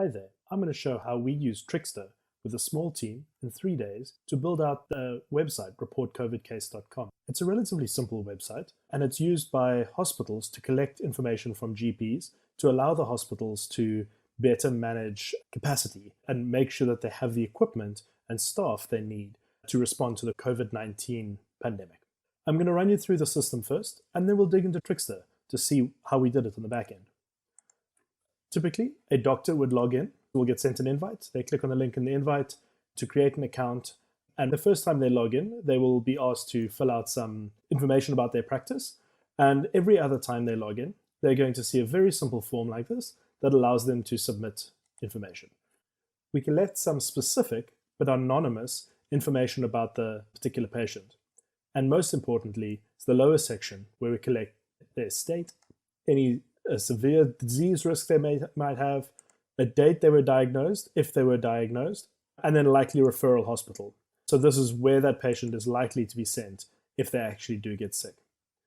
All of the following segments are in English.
Hi there, I'm going to show how we use Trixta with a small team in 3 days to build out the website reportcovidcase.com. It's a relatively simple website and it's used by hospitals to collect information from GPs to allow the hospitals to better manage capacity and make sure that they have the equipment and staff they need to respond to the COVID-19 pandemic. I'm going to run you through the system first and then we'll dig into Trixta to see how we did it on the back end. Typically, a doctor would log in, will get sent an invite. They click on the link in the invite to create an account. And the first time they log in, they will be asked to fill out some information about their practice. And every other time they log in, they're going to see a very simple form like this that allows them to submit information. We collect some specific but anonymous information about the particular patient. And most importantly, it's the lower section where we collect their state, any a severe disease risk they might have, a date they were diagnosed, if they were diagnosed, and then likely referral hospital. So this is where that patient is likely to be sent if they actually do get sick.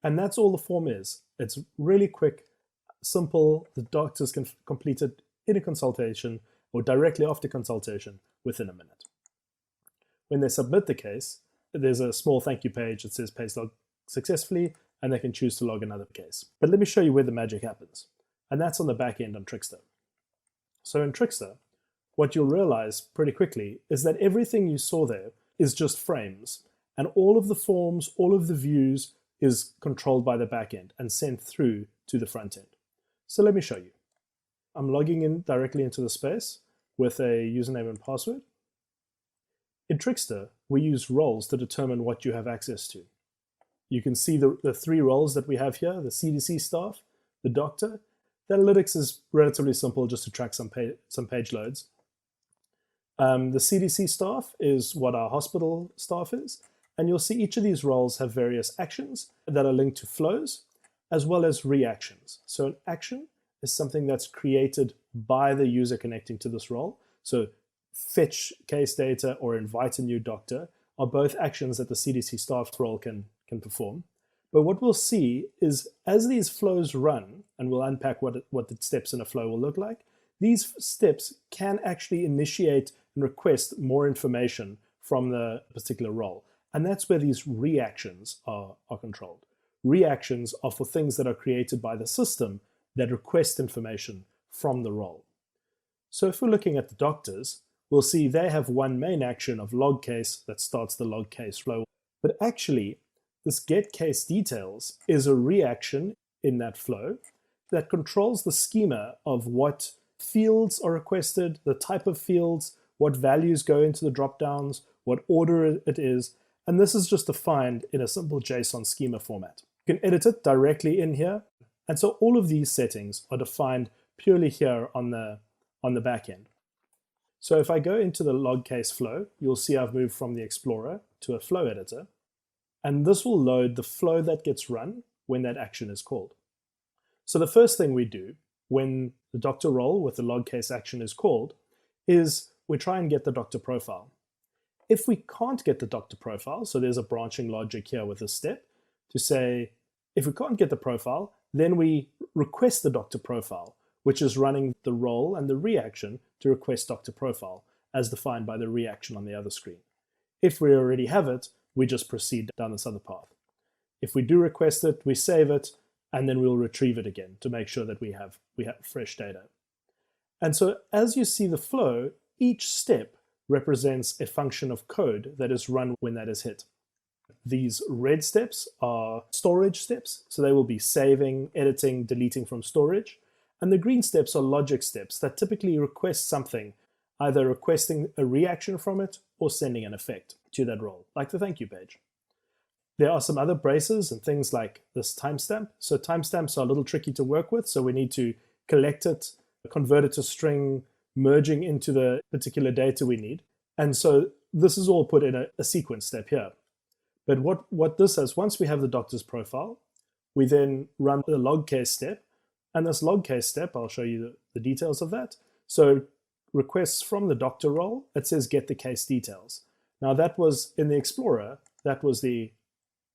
And that's all the form is. It's really quick, simple. The doctors can complete it in a consultation or directly after consultation within a minute. When they submit the case, there's a small thank you page that says case logged successfully, and they can choose to log another case. But let me show you where the magic happens. And that's on the back end on Trixta. So in Trixta, what you'll realize pretty quickly is that everything you saw there is just frames. And all of the forms, all of the views is controlled by the back end and sent through to the front end. So let me show you. I'm logging in directly into the space with a username and password. In Trixta, we use roles to determine what you have access to. You can see the three roles that we have here, the CDC staff, the doctor. The analytics is relatively simple, just to track some page loads. The CDC staff is what our hospital staff is. And you'll see each of these roles have various actions that are linked to flows, as well as reactions. So an action is something that's created by the user connecting to this role. So fetch case data or invite a new doctor are both actions that the CDC staff role can perform. But what we'll see is as these flows run, and we'll unpack what the steps in a flow will look like, these steps can actually initiate and request more information from the particular role. And that's where these reactions are controlled. Reactions are for things that are created by the system that request information from the role. So if we're looking at the doctors, we'll see they have one main action of log case that starts the log case flow. But actually, this get case details is a reaction in that flow that controls the schema of what fields are requested, the type of fields, what values go into the dropdowns, what order it is. And this is just defined in a simple JSON schema format. You can edit it directly in here. And so all of these settings are defined purely here on the back end. So if I go into the log case flow, you'll see I've moved from the Explorer to a flow editor. And this will load the flow that gets run when that action is called. So the first thing we do when the doctor role with the log case action is called is we try and get the doctor profile. If we can't get the doctor profile, so there's a branching logic here with this step to say, if we can't get the profile, then we request the doctor profile, which is running the role and the reaction to request doctor profile as defined by the reaction on the other screen. If we already have it, we just proceed down this other path. If we do request it, we save it, and then we'll retrieve it again to make sure that we have fresh data. And so as you see the flow, each step represents a function of code that is run when that is hit. These red steps are storage steps, so they will be saving, editing, deleting from storage. And the green steps are logic steps that typically request something, either requesting a reaction from it or sending an effect to that role, like the thank you page. There are some other braces and things like this timestamp. So timestamps are a little tricky to work with, so we need to collect it, convert it to string, merging into the particular data we need. And so this is all put in a sequence step here. But what this says, once we have the doctor's profile, we then run the log case step. And this log case step, I'll show you the details of that. So requests from the doctor role, it says get the case details. Now that was in the Explorer, that was the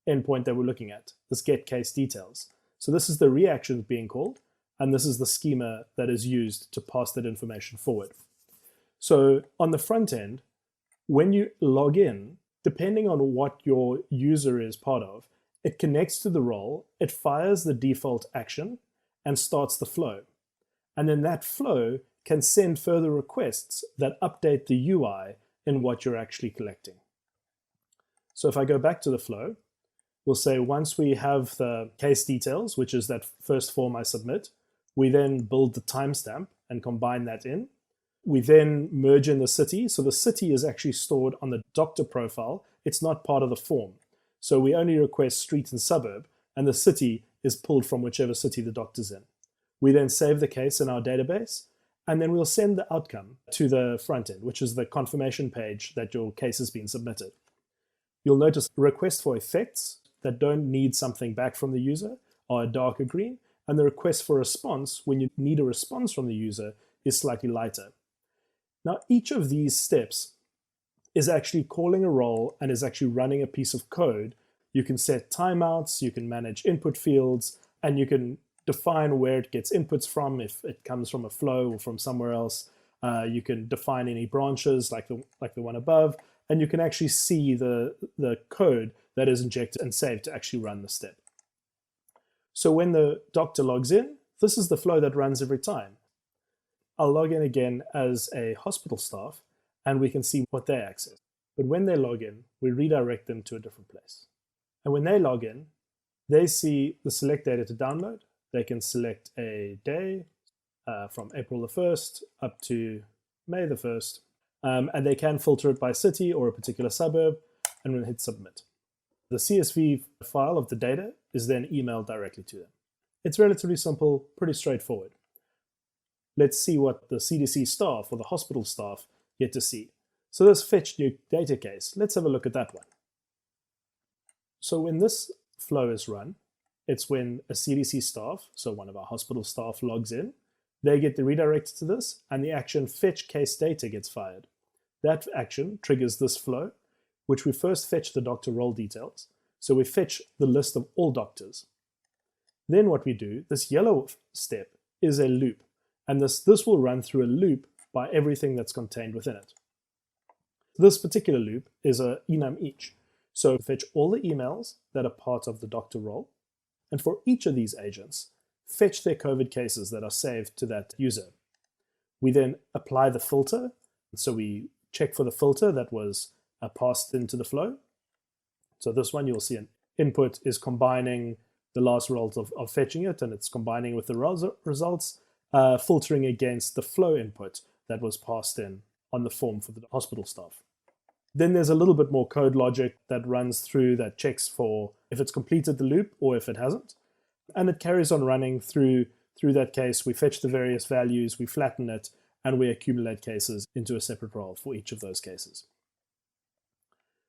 endpoint that we're looking at, this get case details. So this is the reactions being called, And this is the schema that is used to pass that information forward. So on the front end, when you log in, depending on what your user is part of, it connects to the role, it fires the default action, and starts the flow. And then that flow can send further requests that update the UI in what you're actually collecting. So if I go back to the flow, we'll say once we have the case details, which is that first form I submit, we then build the timestamp and combine that in. We then merge in the city. So the city is actually stored on the doctor profile. It's not part of the form. So we only request street and suburb, and the city is pulled from whichever city the doctor's in. We then save the case in our database, and then we'll send the outcome to the front end, which is the confirmation page that your case has been submitted. You'll notice requests for effects that don't need something back from the user are a darker green, and the request for response, when you need a response from the user, is slightly lighter. Now, each of these steps is actually calling a role and is actually running a piece of code. You can set timeouts, you can manage input fields, and you can define where it gets inputs from, if it comes from a flow or from somewhere else. You can define any branches like the one above, and you can actually see the code that is injected and saved to actually run the step. So when the doctor logs in, this is the flow that runs every time. I'll log in again as a hospital staff, and we can see what they access. But when they log in, we redirect them to a different place. And when they log in, they see the select data to download. They can select a day from April the 1st up to May the 1st, and they can filter it by city or a particular suburb, and we'll hit submit. The CSV file of the data is then emailed directly to them. It's relatively simple, pretty straightforward. Let's see what the CDC staff or the hospital staff get to see. So this fetch new data case, let's have a look at that one. So when this flow is run, it's when a CDC staff, so one of our hospital staff, logs in. They get redirected to this, and the action fetch case data gets fired. That action triggers this flow, which we first fetch the doctor role details. So we fetch the list of all doctors. Then what we do, this yellow step, is a loop. And this will run through a loop by everything that's contained within it. This particular loop is a enum each. So fetch all the emails that are part of the doctor role. And for each of these agents, fetch their COVID cases that are saved to that user. We then apply the filter. So we check for the filter that was passed into the flow. So this one, you'll see an input is combining the last result of fetching it, and it's combining with the results, filtering against the flow input that was passed in on the form for the hospital staff. Then there's a little bit more code logic that runs through that checks for if it's completed the loop or if it hasn't. And it carries on running through that case. We fetch the various values, we flatten it, and we accumulate cases into a separate role for each of those cases.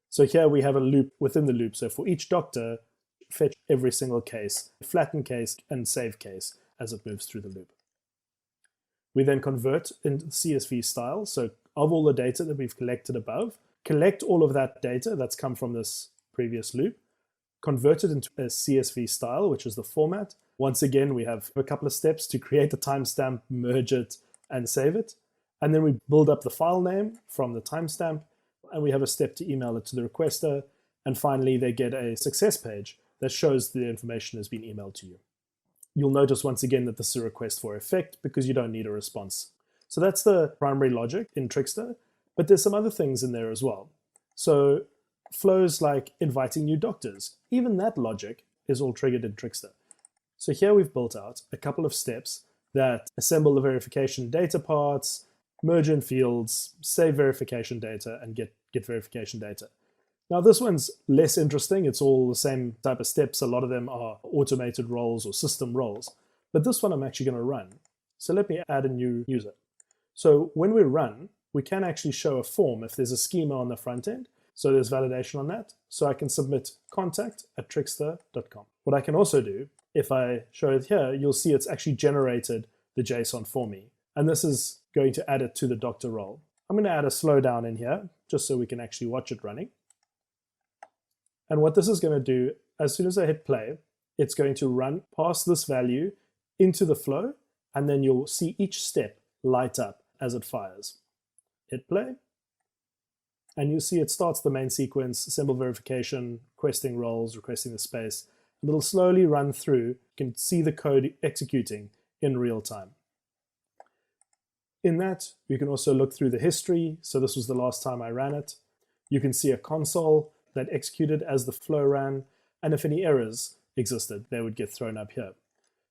So here we have a loop within the loop. So for each doctor, fetch every single case, flatten case, and save case as it moves through the loop. We then convert into CSV style. So of all the data that we've collected above, collect all of that data that's come from this previous loop, convert it into a CSV style, which is the format. Once again, we have a couple of steps to create the timestamp, merge it, and save it. And then we build up the file name from the timestamp, and we have a step to email it to the requester. And finally, they get a success page that shows the information has been emailed to you. You'll notice once again that this is a request for effect because you don't need a response. So that's the primary logic in Trixta, but there's some other things in there as well. So flows like inviting new doctors, even that logic is all triggered in Trixta. So here we've built out a couple of steps that assemble the verification data parts, merge in fields, save verification data, and get verification data. Now this one's less interesting. It's all the same type of steps. A lot of them are automated roles or system roles. But this one I'm actually going to run. So let me add a new user. So when we run, we can actually show a form if there's a schema on the front end. So there's validation on that. So I can submit contact@trixta.com. What I can also do, if I show it here, you'll see it's actually generated the JSON for me. And this is going to add it to the doctor role. I'm going to add a slowdown in here just so we can actually watch it running. And what this is going to do, as soon as I hit play, it's going to run past this value into the flow, and then you'll see each step light up as it fires. Hit play, and you see it starts the main sequence, symbol verification, requesting roles, requesting the space, and it'll slowly run through. You can see the code executing in real time. In that, you can also look through the history. So this was the last time I ran it. You can see a console that executed as the flow ran, and if any errors existed, they would get thrown up here.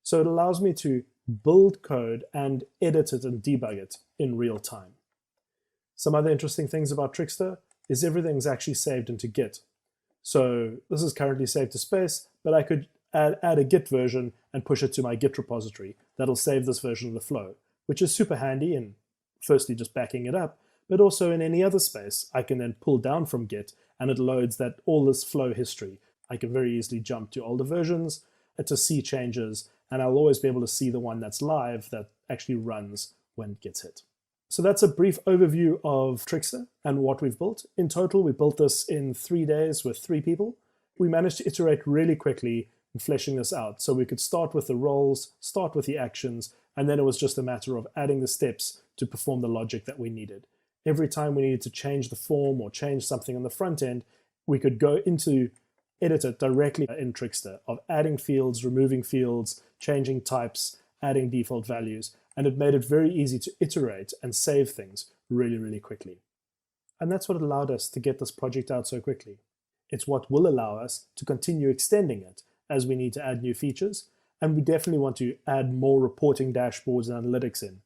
So it allows me to build code and edit it and debug it in real time. Some other interesting things about Trixta is everything's actually saved into Git. So this is currently saved to space, but I could add a Git version and push it to my Git repository. That'll save this version of the flow, which is super handy in firstly just backing it up, but also in any other space, I can then pull down from Git and it loads that all this flow history. I can very easily jump to older versions to see changes, and I'll always be able to see the one that's live that actually runs when it gets hit. So that's a brief overview of Trixta and what we've built. In total, we built this in 3 days with 3 people. We managed to iterate really quickly in fleshing this out. So we could start with the roles, start with the actions, and then it was just a matter of adding the steps to perform the logic that we needed. Every time we needed to change the form or change something on the front end, we could go into edit it directly in Trixta of adding fields, removing fields, changing types, adding default values, and it made it very easy to iterate and save things really, really quickly. And that's what allowed us to get this project out so quickly. It's what will allow us to continue extending it as we need to add new features, and we definitely want to add more reporting dashboards and analytics in.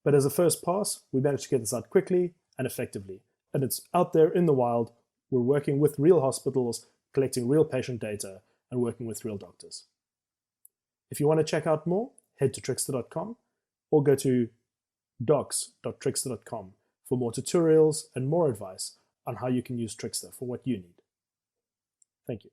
But as a first pass, we managed to get this out quickly and effectively. And it's out there in the wild. We're working with real hospitals, collecting real patient data, and working with real doctors. If you want to check out more, head to Trixta.com or go to docs.trixta.com for more tutorials and more advice on how you can use Trixta for what you need. Thank you.